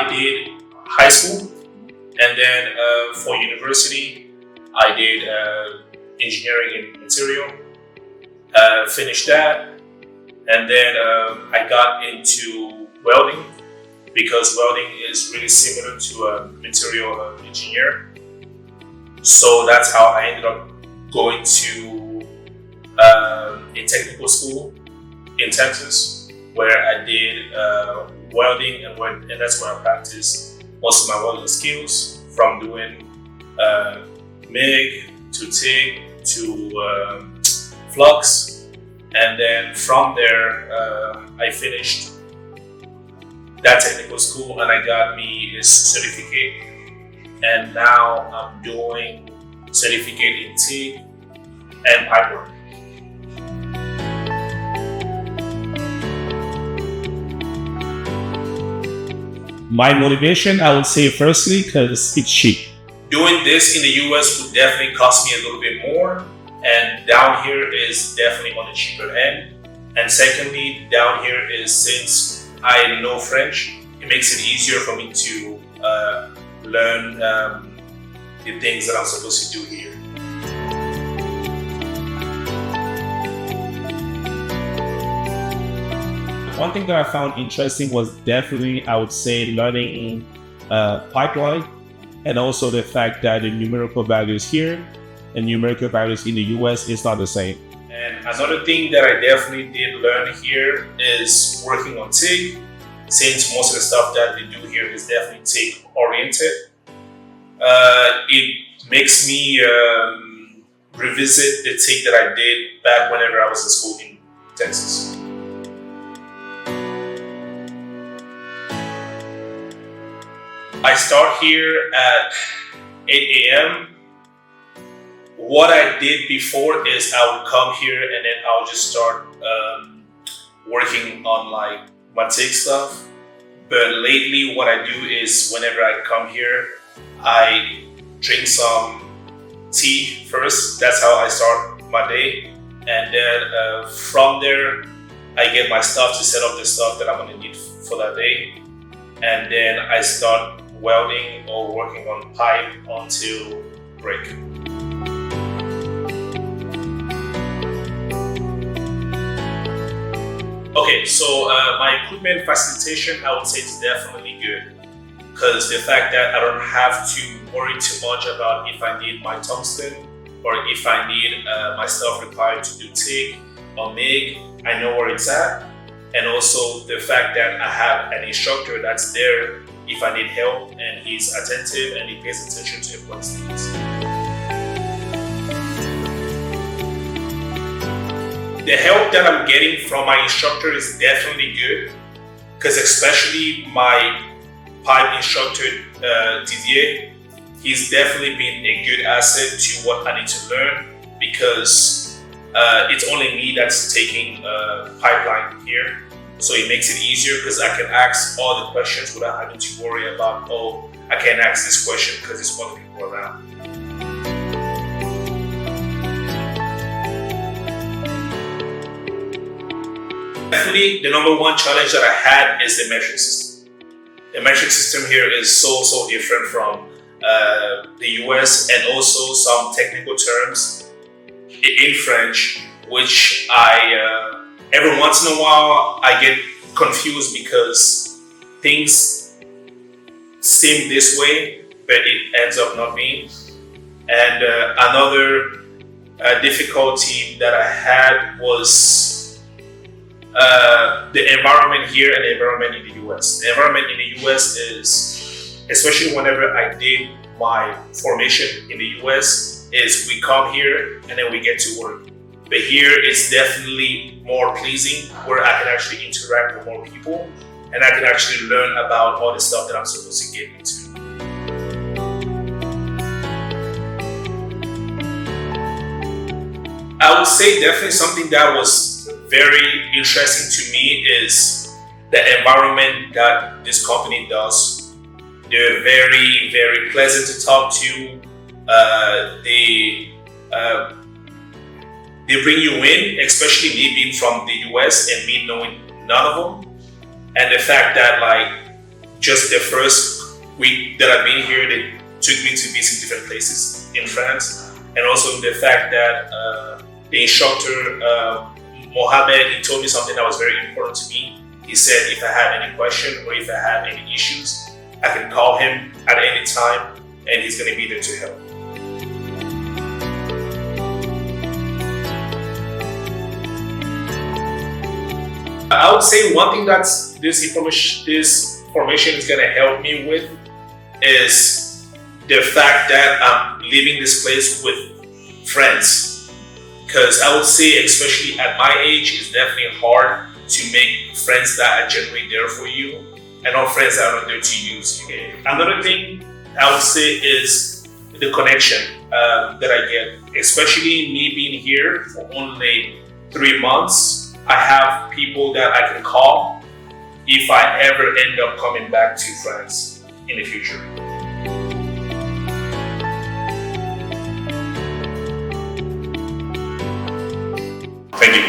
I did high school, and then for university, I did engineering in material, finished that, and then I got into welding because welding is really similar to a material engineer. So that's how I ended up going to a technical school in Texas, where I did welding, and that's where I practiced most of my welding skills, from doing MIG to TIG to flux. And then from there, I finished that technical school and I got me a certificate. And now I'm doing certificate in TIG and pipework. My motivation, I would say firstly, because it's cheap. Doing this in the US would definitely cost me a little bit more, and down here is definitely on the cheaper end. And secondly, down here is, since I know French, it makes it easier for me to learn the things that I'm supposed to do here. One thing that I found interesting was definitely, I would say, learning pipeline, and also the fact that the numerical values here and numerical values in the US is not the same. And another thing that I definitely did learn here is working on TIG, since most of the stuff that they do here is definitely TIG oriented. It makes me revisit the TIG that I did back whenever I was in school in Texas. I start here at 8 a.m. What I did before is I would come here and then I'll just start working on like my TIG stuff. But lately what I do is whenever I come here, I drink some tea first. That's how I start my day. And then from there, I get my stuff to set up the stuff that I'm gonna need for that day. And then I start welding or working on pipe until break. Okay, so my equipment facilitation, I would say it's definitely good, because the fact that I don't have to worry too much about if I need my tungsten or if I need my stuff required to do TIG or MIG, I know where it's at. And also the fact that I have an instructor that's there if I need help, and he's attentive and he pays attention to everyone's needs. The help that I'm getting from my instructor is definitely good, because especially my pipe instructor, Didier, he's definitely been a good asset to what I need to learn, because it's only me that's taking pipeline here. So it makes it easier because I can ask all the questions without having to worry about, oh, I can't ask this question because there's more people around. Definitely, the number one challenge that I had is the metric system. The metric system here is so different from the US, and also some technical terms in French, which every once in a while I get confused because things seem this way, but it ends up not being. And another difficulty that I had was the environment here and the environment in the US. The environment in the US is, especially whenever I did my formation in the US, is we come here and then we get to work. But here it's definitely more pleasing, where I can actually interact with more people and I can actually learn about all the stuff that I'm supposed to get into. I would say definitely something that was very interesting to me is the environment that this company does. They're very pleasant to talk to. They bring you in, especially me being from the US and me knowing none of them. And the fact that like just the first week that I've been here, they took me to visit different places in France, and also the fact that the instructor, Mohammed, he told me something that was very important to me. He said if I have any question or if I have any issues, I can call him at any time and he's going to be there to help. I would say one thing that this information is going to help me with is the fact that I'm leaving this place with friends. Because I would say, especially at my age, it's definitely hard to make friends that are genuinely there for you and not friends that are not there to use you. Another thing I would say is the connection that I get, especially me being here for only 3 months. I have people that I can call if I ever end up coming back to France in the future. Thank you.